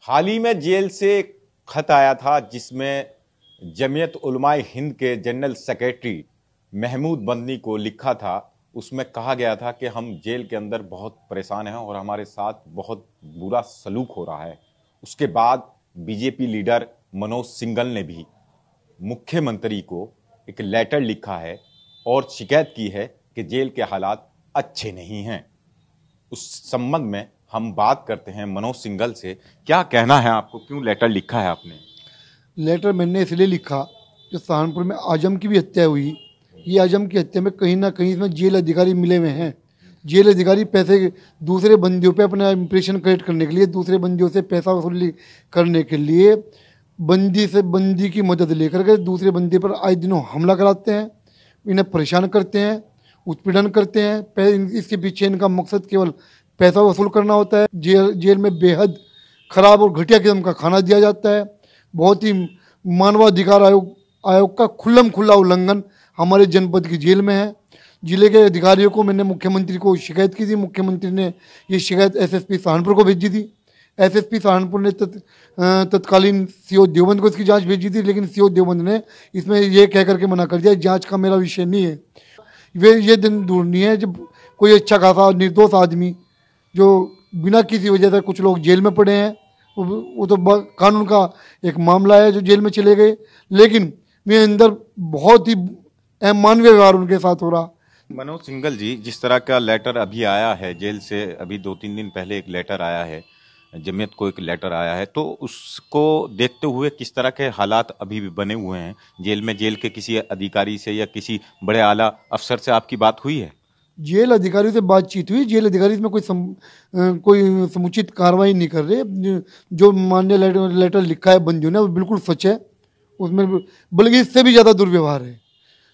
हाल ही में जेल से खत आया था जिसमें जमीयत उलमाए हिंद के जनरल सेक्रेटरी महमूद बंदनी को लिखा था। उसमें कहा गया था कि हम जेल के अंदर बहुत परेशान हैं और हमारे साथ बहुत बुरा सलूक हो रहा है। उसके बाद बीजेपी लीडर मनोज सिंघल ने भी मुख्यमंत्री को एक लेटर लिखा है और शिकायत की है कि जेल के हालात अच्छे नहीं हैं। उस संबंध में हम बात करते हैं मनोज सिंघल से। क्या कहना है आपको, क्यों लेटर लिखा है आपने? लेटर मैंने इसलिए लिखा कि सहारनपुर में आजम की भी हत्या हुई। ये आजम की हत्या में कहीं ना कहीं इसमें जेल अधिकारी मिले हुए हैं। जेल अधिकारी पैसे दूसरे बंदियों पे अपना इंप्रेशन क्रिएट करने के लिए, दूसरे बंदियों से पैसा वसूली करने के लिए बंदी की मदद लेकर के दूसरे बंदी पर आए दिनों हमला कराते हैं, इन्हें परेशान करते हैं, उत्पीड़न करते हैं। इसके पीछे इनका मकसद केवल पैसा वसूल करना होता है। जेल में बेहद खराब और घटिया किस्म का खाना दिया जाता है। बहुत ही मानवाधिकार आयोग का खुल्लम खुल्ला उल्लंघन हमारे जनपद की जेल में है। जिले के अधिकारियों को मैंने मुख्यमंत्री को शिकायत की थी। मुख्यमंत्री ने ये शिकायत एसएसपी सहारनपुर को भेजी थी। एसएसपी सहारनपुर ने तत्कालीन सीओ देवबंद को इसकी जांच भेजी थी, लेकिन सीओ देवबंद ने इसमें ये कह करके मना कर दिया, जांच का मेरा विषय नहीं है। ये दिन दूर नहीं है जब कोई अच्छा खासा निर्दोष आदमी जो बिना किसी वजह से कुछ लोग जेल में पड़े हैं, वो तो कानून का एक मामला है जो जेल में चले गए, लेकिन मेरे अंदर बहुत ही अमानवीय व्यवहार उनके साथ हो रहा। मनोज सिंघल जी, जिस तरह का लेटर अभी आया है जेल से, अभी 2-3 दिन पहले एक लेटर आया है, जमीयत को एक लेटर आया है, तो उसको देखते हुए किस तरह के हालात अभी भी बने हुए हैं जेल में? जेल के किसी अधिकारी से या किसी बड़े आला अफसर से आपकी बात हुई है? जेल अधिकारी से बातचीत हुई। जेल अधिकारी इसमें कोई समुचित कार्रवाई नहीं कर रहे। जो मान्य लेटर लिखा है बंदियों ने वो बिल्कुल सच है, उसमें बल्कि इससे भी ज़्यादा दुर्व्यवहार है।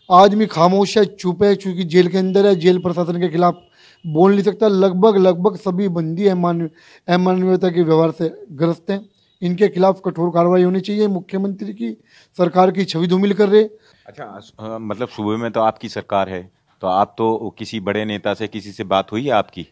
आदमी खामोश है, चुप है, चूँकि जेल के अंदर है, जेल प्रशासन के खिलाफ बोल नहीं सकता। लगभग सभी बंदी अमानवीयता के व्यवहार से ग्रस्त हैं। इनके खिलाफ कठोर कार्रवाई होनी चाहिए। मुख्यमंत्री की सरकार की छवि धूमिल कर रहे। अच्छा, मतलब सूबे में तो आपकी सरकार है, तो आप तो किसी बड़े नेता से, किसी से बात हुई है आपकी?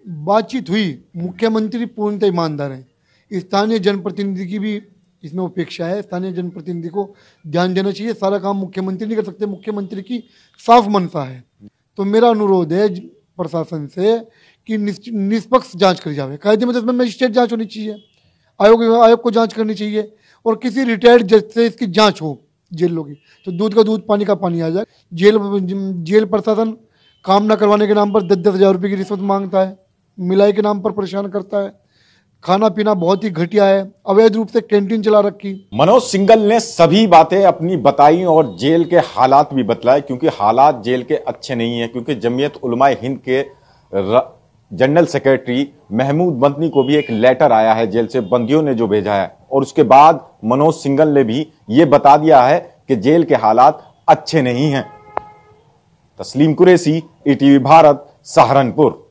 बातचीत हुई। मुख्यमंत्री पूर्णतः ईमानदार हैं। स्थानीय जनप्रतिनिधि की भी इसमें उपेक्षा है। स्थानीय जनप्रतिनिधि को ध्यान देना चाहिए। सारा काम मुख्यमंत्री नहीं कर सकते। मुख्यमंत्री की साफ मंशा है। तो मेरा अनुरोध है प्रशासन से कि निष्पक्ष जांच करी जाए। कायदे में तो इसमें मजिस्ट्रेट जांच होनी चाहिए, आयोग को जांच करनी चाहिए और किसी रिटायर्ड जज से इसकी जांच हो जेलों की, तो दूध का दूध पानी का पानी आ जाए। जेल प्रशासन काम ना करवाने के नाम पर 10-10 हज़ार रुपये की रिश्वत मांगता है, मिलाई के नाम पर परेशान करता है। खाना पीना बहुत ही घटिया है, अवैध रूप से कैंटीन चला रखी। मनोज सिंघल ने सभी बातें अपनी बताई और जेल के हालात भी बतलाए, क्योंकि हालात जेल के अच्छे नहीं है। क्योंकि जमीयत उलमाए हिंद के जनरल सेक्रेटरी महमूद बंदनी को भी एक लेटर आया है जेल से, बंदियों ने जो भेजा है, और उसके बाद मनोज सिंघल ने भी ये बता दिया है कि जेल के हालात अच्छे नहीं हैं। तस्लीम कुरैशी, ईटीवी भारत, सहारनपुर।